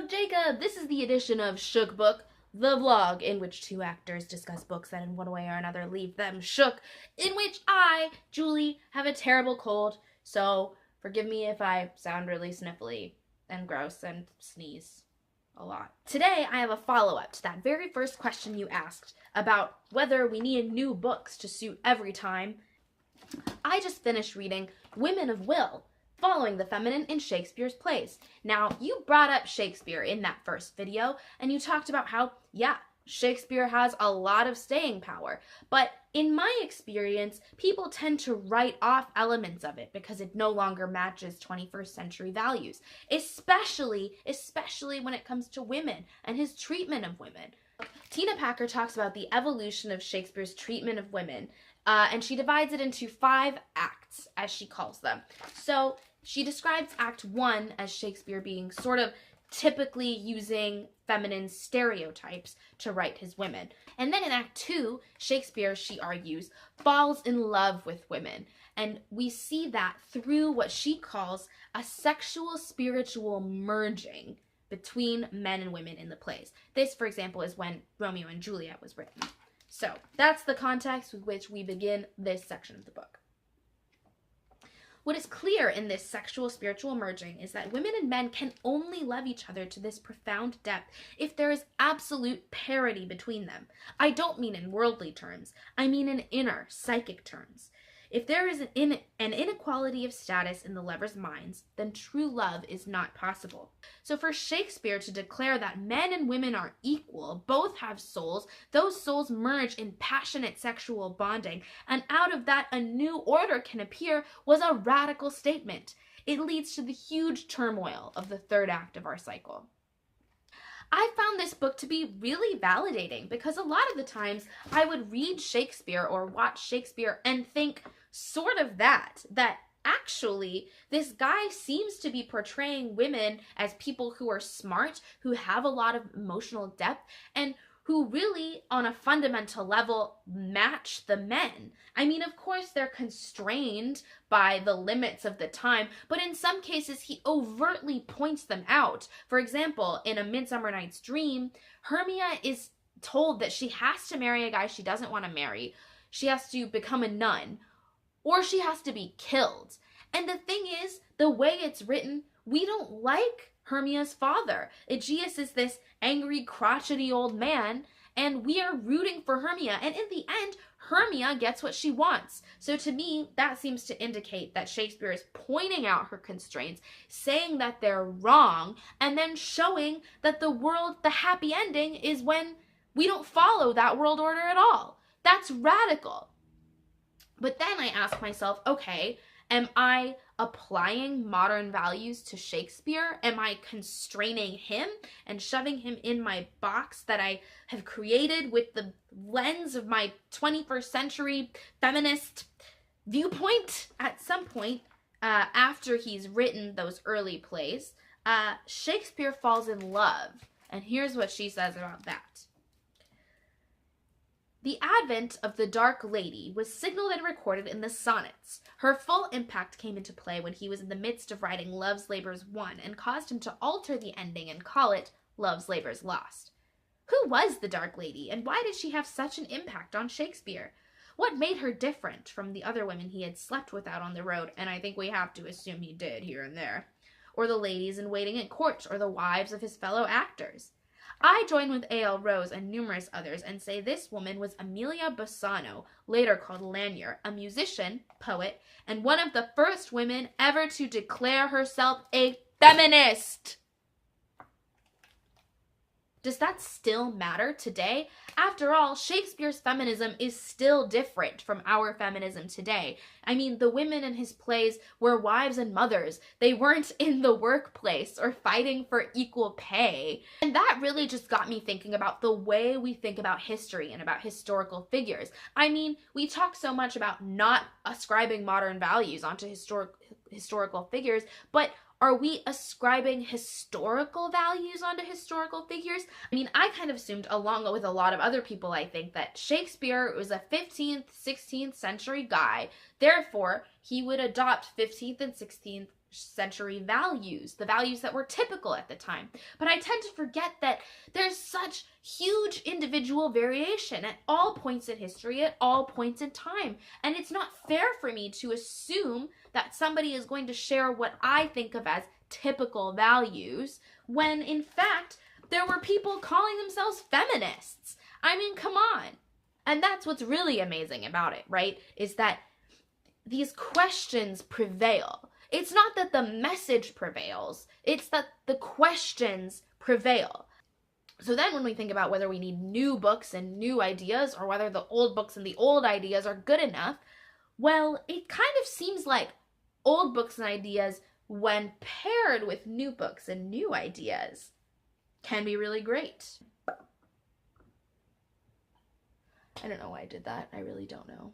Jacob! This is the edition of Shook Book, the vlog in which two actors discuss books that in one way or another leave them shook, in which I, Julie, have a terrible cold, so forgive me if I sound really sniffly and gross and sneeze a lot. Today I have a follow-up to that very first question you asked about whether we need new books to suit every time. I just finished reading Women of Will, following the feminine in Shakespeare's plays. Now, you brought up Shakespeare in that first video, and you talked about how, yeah, Shakespeare has a lot of staying power, but in my experience, people tend to write off elements of it because it no longer matches 21st century values, especially when it comes to women and his treatment of women. Tina Packer talks about the evolution of Shakespeare's treatment of women, and she divides it into 5 acts, as she calls them. So she describes Act 1 as Shakespeare being sort of typically using feminine stereotypes to write his women. And then in Act 2, Shakespeare, she argues, falls in love with women. And we see that through what she calls a sexual spiritual merging between men and women in the plays. This, for example, is when Romeo and Juliet was written. So that's the context with which we begin this section of the book. What is clear in this sexual spiritual merging is that women and men can only love each other to this profound depth if there is absolute parity between them. I don't mean in worldly terms, I mean in inner, psychic terms. If there is an inequality of status in the lovers' minds, then true love is not possible. So for Shakespeare to declare that men and women are equal, both have souls, those souls merge in passionate sexual bonding, and out of that a new order can appear, was a radical statement. It leads to the huge turmoil of the third act of our cycle. I found this book to be really validating because a lot of the times I would read Shakespeare or watch Shakespeare and think sort of that actually this guy seems to be portraying women as people who are smart, who have a lot of emotional depth, and who really, on a fundamental level, match the men. I mean, of course, they're constrained by the limits of the time, but in some cases, he overtly points them out. For example, in A Midsummer Night's Dream, Hermia is told that she has to marry a guy she doesn't want to marry. She has to become a nun, or she has to be killed. And the thing is, the way it's written, we don't like Hermia's father. Aegeus is this angry, crotchety old man, and we are rooting for Hermia. And in the end, Hermia gets what she wants. So to me, that seems to indicate that Shakespeare is pointing out her constraints, saying that they're wrong, and then showing that the happy ending is when we don't follow that world order at all. That's radical. But then I ask myself, okay, am I applying modern values to Shakespeare? Am I constraining him and shoving him in my box that I have created with the lens of my 21st century feminist viewpoint? At some point, after he's written those early plays, Shakespeare falls in love. And here's what she says about that. The advent of the Dark Lady was signaled and recorded in the sonnets. Her full impact came into play when he was in the midst of writing Love's Labour's Won and caused him to alter the ending and call it Love's Labour's Lost. Who was the Dark Lady, and why did she have such an impact on Shakespeare? What made her different from the other women he had slept with out on the road, and I think we have to assume he did here and there, or the ladies in waiting at court, or the wives of his fellow actors? I join with A.L. Rose and numerous others and say this woman was Amelia Bassano, later called Lanier, a musician, poet, and one of the first women ever to declare herself a feminist. Does that still matter today? After all, Shakespeare's feminism is still different from our feminism today. I mean, the women in his plays were wives and mothers. They weren't in the workplace or fighting for equal pay. And that really just got me thinking about the way we think about history and about historical figures. I mean, we talk so much about not ascribing modern values onto historical figures, but are we ascribing historical values onto historical figures? I mean, I kind of assumed, along with a lot of other people, I think, that Shakespeare was a 15th, 16th century guy. Therefore, he would adopt 15th and 16th century values, the values that were typical at the time. But I tend to forget that there's such huge individual variation at all points in history, at all points in time. And it's not fair for me to assume that somebody is going to share what I think of as typical values, when in fact there were people calling themselves feminists. I mean, come on. And that's what's really amazing about it, right? Is that these questions prevail. It's not that the message prevails, it's that the questions prevail. So then when we think about whether we need new books and new ideas, or whether the old books and the old ideas are good enough, well, it kind of seems like old books and ideas, when paired with new books and new ideas, can be really great. I don't know why I did that. I really don't know.